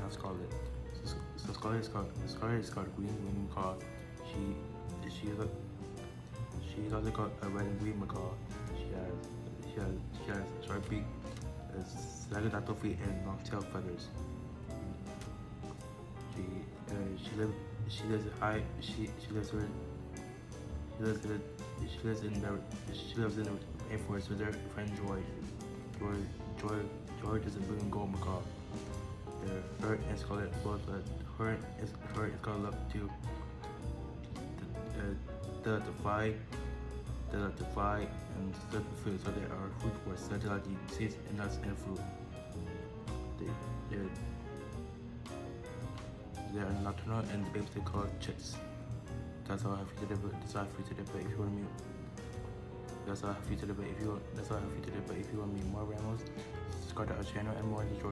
have Scarlet. So Scarlet is called green winged macaw. She's also called a red and green macaw. She has short beak, sagittarial feet, and long tail feathers. She lives high. She lives in the rainforest with her friend Joy. Joy Joy Joy is a blue and gold macaw. Her and Scarlet both her and Scarlet love to they love to fly and search for food, so they are food for such like seeds and nuts and fruit. They they are nocturnal and the babies they call chicks. That's all I have for you today. That's all I have for you today. But if you want me, that's all I have for you today. But if you want me more ramos, subscribe to our channel and more enjoy.